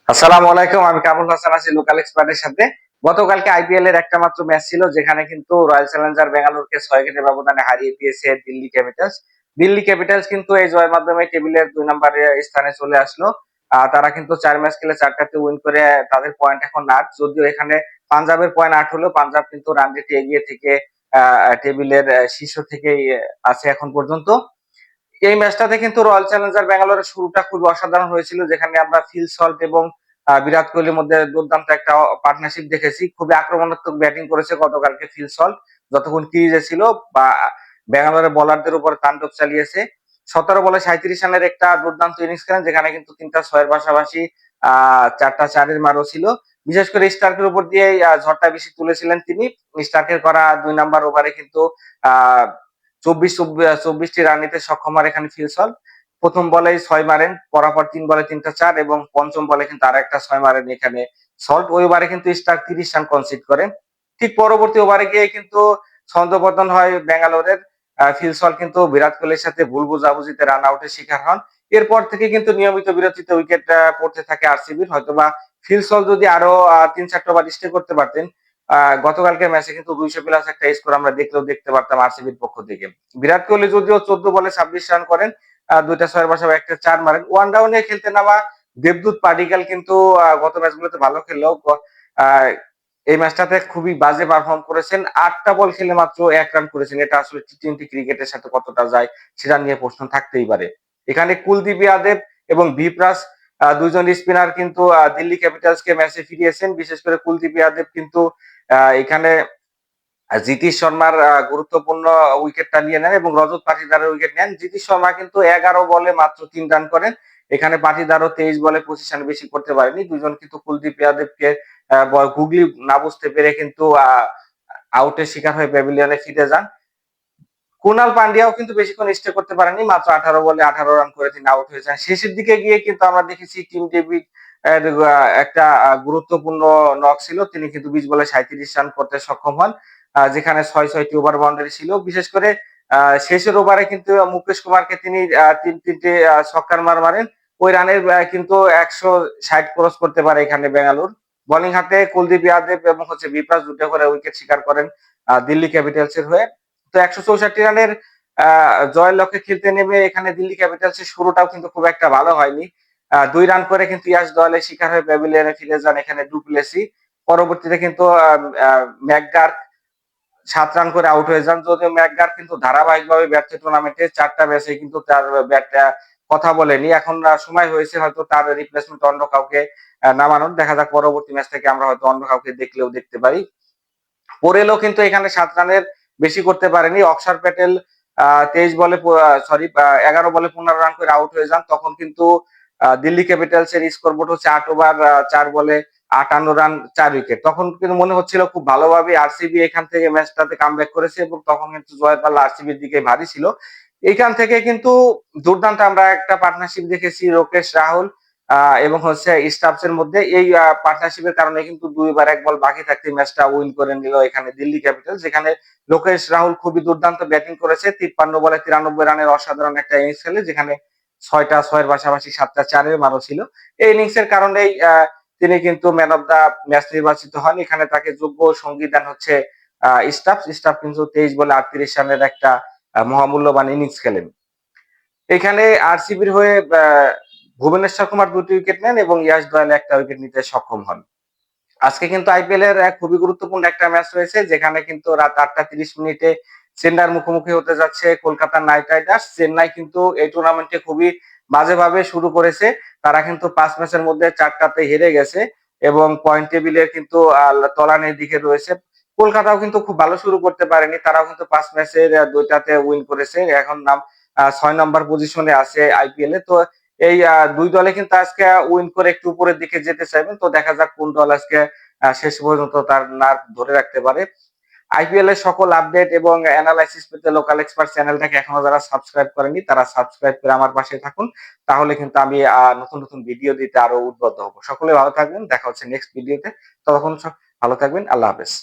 আসসালামু আলাইকুম, আমি কামরুল হাসান আছি লোকাল এক্সপার্টের সাথে। গতকালকে আইপিএল এর একটা মাত্র ম্যাচ ছিল যেখানে কিন্তু রয়্যাল চ্যালেঞ্জার বেঙ্গালুরুকে 6 উইকেটের ব্যবধানে হারিয়ে দিয়েছে দিল্লি ক্যাপিটালস। দিল্লি ক্যাপিটালস কিন্তু এই জয়ের মাধ্যমে টেবিলের 2 নম্বরে স্থানে চলে আসলো। তারা কিন্তু 4 ম্যাচ খেলে 4টাতে উইন করে তাদের পয়েন্ট এখন 8। যদিও এখানে পাঞ্জাবের পয়েন্ট 8 হলেও পাঞ্জাব কিন্তু রান রেটে এগিয়ে থেকে টেবিলের শীর্ষ থেকেই আছে এখন পর্যন্ত। এই ম্যাচটাতে কিন্তু রয়্যাল চ্যালেঞ্জার ব্যাঙ্গালোরের শুরুটা খুবই অসাধারণ হয়েছিল, যেখানে আমরা ফিল সল্ট এবং বিরাট কোহলির মধ্যে দুর্দান্ত একটা পার্টনারশিপ দেখেছি। খুবই আক্রমণাত্মক ব্যাটিং করেছে গতকালকে ফিল সল্ট যতক্ষণ ক্রিজে ছিল, বা ব্যাঙ্গালোরের বোলারদের উপর তাণ্ডব চালিয়েছে। 17 বলে 37 রানের একটা দুর্দান্ত ইনিংস খেলেন, যেখানে কিন্তু 3টা 6-এর পাশাপাশি 4টা 4-এর মারও ছিল। বিশেষ করে স্টার্কের উপর দিয়ে ঝড়টা বেশি তুলেছিলেন তিনি। স্টার্কের করা 2 নাম্বার ওভারে কিন্তু আহ 24টি রান নিতে সক্ষম হয় এখানে ফিল সল্ট। প্রথম বলেই 6 মারেন, পরপর 3 বলে 3টা 4 এবং পঞ্চম বলে কিন্তু আরেকটা 6 মারেন এখানে সল্ট। ওই ওভারে কিন্তু স্টার্ক 30 রান কনসিড করেন। ঠিক পরবর্তী ওভারে গিয়ে কিন্তু ছন্দপতন হয় ব্যাঙ্গালোরের। ফিল সল্ট কিন্তু বিরাট কোহলির সাথে ভুল বোঝাবুঝিতে রান আউটের শিকার হন। এরপর থেকে কিন্তু নিয়মিত বিরতিতে উইকেট পড়তে থাকে আরসিবির। হয়তোবা ফিল সল্ট যদি আরো 3-4টা ওভার স্টে করতে পারতেন, গতকালকের ম্যাচে কিন্তু 200 প্লাস একটা স্কোর আমরা দেখতে পারতাম আরসিবির পক্ষ থেকে। বিরাট কোহলি যদিও 14 বলে 26 রান করেন, 2টা 6-এর পাশাপাশি একটা 4 মারেন। ওয়ান ডাউনে খেলতে নামা দেবদূত পাডিক্কাল কিন্তু গত ম্যাচগুলোতে ভালো খেললেও আহ, এই ম্যাচটাতে খুবই বাজে পারফর্ম করেছেন। 8টা বল খেলে মাত্র 1 রান করেছেন। এটা আসলে টি-টোয়েন্টি ক্রিকেটের সাথে কতটা যায় সেটা নিয়ে প্রশ্ন থাকতেই পারে। এখানে কুলদীপ যাদব এবং ভিপ্রাস দুইজন স্পিনার কিন্তু দিল্লি ক্যাপিটালসকে ম্যাচে ফিরিয়েছেন। বিশেষ করে কুলদীপ যাদব কিন্তু এখানে জিতিশ শর্মার গুরুত্বপূর্ণ উইকেটটা নিয়ে নেন এবং রজত পাটিদারের উইকেট নেন। জিতিশ শর্মা কিন্তু 11 বলে মাত্র 3 রান করেন। এখানে পাটিদারও 23 বলে 25 রান বেশি করতে পারেনি। দুজন কিন্তু কুলদীপ যাদবকে গুগলি না বুঝতে পেরে কিন্তু আউটের শিকার হয়ে প্যাভিলিয়নে ফিরে যান। কুনাল পান্ডিয়াও কিন্তু বেশিক্ষণ স্টে করতে পারেনি, মাত্র 18 বলে 18 রান করে তিনি আউট হয়ে যান। শেষের দিকে গিয়ে কিন্তু আমরা দেখেছি টিম ডেভিড একটা গুরুত্বপূর্ণ নক ছিল, তিনি কিন্তু 20 বলে 37 রান করতে সক্ষম হন, যেখানে 6-6টি ওভার বাউন্ডারি ছিল। বিশেষ করে শেষের ওভারে কিন্তু মুকেশ কুমারকে তিনি 3টে ছক্কার মার মারেন। ওই রানের কিন্তু 160 ক্রস করতে পারে এখানে বেঙ্গালুর। বোলিং হাতে কুলদীপ যাদব এবং বিপ্রাস দুটো করে উইকেট শিকার করেন দিল্লি ক্যাপিটালস এর হয়ে। তো 164 রানের জয়ের লক্ষ্যে খেলতে নেমে এখানে দিল্লি ক্যাপিটালসের শুরুটাও কিন্তু খুব একটা ভালো হয়নি। 2 রান করে কিন্তু ইয়াশ দলের শিকার হয়ে প্যাভিলিয়নে ফিরে যান এখানে ডুপ্লেসি। পরবর্তীতে কিন্তু ম্যাকগার্ক 7 রান করে আউট হয়ে যান। যদিও ম্যাকগার্ক কিন্তু ধারাবাহিকভাবে ব্যর্থ টুর্নামেন্টে 4টা ম্যাচে কিন্তু তার ব্যাটটা কথা বলেনি। এখন সময় হয়েছে হয়তো তার রিপ্লেসমেন্ট অন্য কাউকে নামানোর। দেখা যাক পরবর্তী ম্যাচ থেকে আমরা হয়তো অন্য কাউকে দেখলেও দেখতে পারি। পোরেলও কিন্তু এখানে 7 রানের বেশি করতে পারেনি। অক্ষর প্যাটেল 23 বলে 11 বলে 15 রান করে আউট হয়ে যান। তখন কিন্তু দিল্লি ক্যাপিটালস এর স্কোর বোর্ড হচ্ছে 8 ওভার 4 বলে 58 রান 4 উইকেট। তখন কিন্তু মনে হচ্ছিল খুব ভালোভাবে আরসিবি এখান থেকে ম্যাচটাতে কামব্যাক করেছে এবং তখন কিন্তু জয়ের পাল্লা আরসিবির দিকে ভারী ছিল। এইখান থেকে কিন্তু দুর্দান্ত আমরা একটা পার্টনারশিপ দেখেছি লোকেশ রাহুল এবং স্টাফস এর মধ্যে। এই পার্টনারশিপের কারণে কিন্তু 2 বার 1 বল বাকি থাকতে ম্যাচটা উইন করে নিল এখানে দিল্লি ক্যাপিটালস, যেখানে লোকেশ রাহুল খুবই দুর্দান্ত ব্যাটিং করেছে। 53 বলে 93 রানের অসাধারণ একটা ইনিংস খেলে, যেখানে 6টা 6-এর পাশাপাশি 7টা 4-এর মারও ছিল। এই ইনিংসের কারণেই তিনি কিন্তু ম্যান অফ দা ম্যাচ নির্বাচিত হন। এখানে তাকে যোগ্য সঙ্গী দেন স্টাফ কিন্তু 23 বলে 38 রানের একটা মহামূল্যবান ইনিংস খেলেন। এখানে আরসিবির হয়ে ভুবনেশ্বর কুমার 2টি উইকেট নেন এবং ইয়াশ দয়াল একটা উইকেট নিতে সক্ষম হন। আজকে কিন্তু আইপিএল এর খুবই গুরুত্বপূর্ণ একটা ম্যাচ রয়েছে, যেখানে কিন্তু রাত 8টা 30 মিনিটে চেন্নাইয়ের মুখোমুখি হতে যাচ্ছে কলকাতা নাইট রাইডার্স। চেন্নাই কিন্তু এই টুর্নামেন্টে খুবই বাজেভাবে শুরু করেছে। তারা কিন্তু 5 ম্যাচের মধ্যে 4টাতে হেরে গেছে এবং পয়েন্ট টেবিলের কিন্তু তলানির দিকে রয়েছে। কলকাতাও কিন্তু খুব ভালো শুরু করতে পারেনি। তারাও কিন্তু 5 ম্যাচের 2টাতে উইন করেছে। এখন 6 নম্বর পজিশনে আছে আইপিএল এ। তো এই 2 দলে কিন্তু আজকে উইন করে একটু উপরের দিকে যেতে চাইবেন। তো দেখা যাক কোন দল আজকে শেষ পর্যন্ত তার নার্ভ ধরে রাখতে পারে। আইপিএল এর সকল আপডেট এবং অ্যানালাইসিস পেতে লোকাল এক্সপার্ট চ্যানেলটাকে এখনো যারা সাবস্ক্রাইব করেনি তারা সাবস্ক্রাইব করে আমার পাশে থাকুন। তাহলে কিন্তু আমি নতুন ভিডিও দিতে আরো উদ্বুদ্ধ হব। সকলে ভালো থাকবেন। দেখা হচ্ছে নেক্সট ভিডিওতে। ততক্ষণ ভালো থাকবেন। আল্লাহ হাফেজ।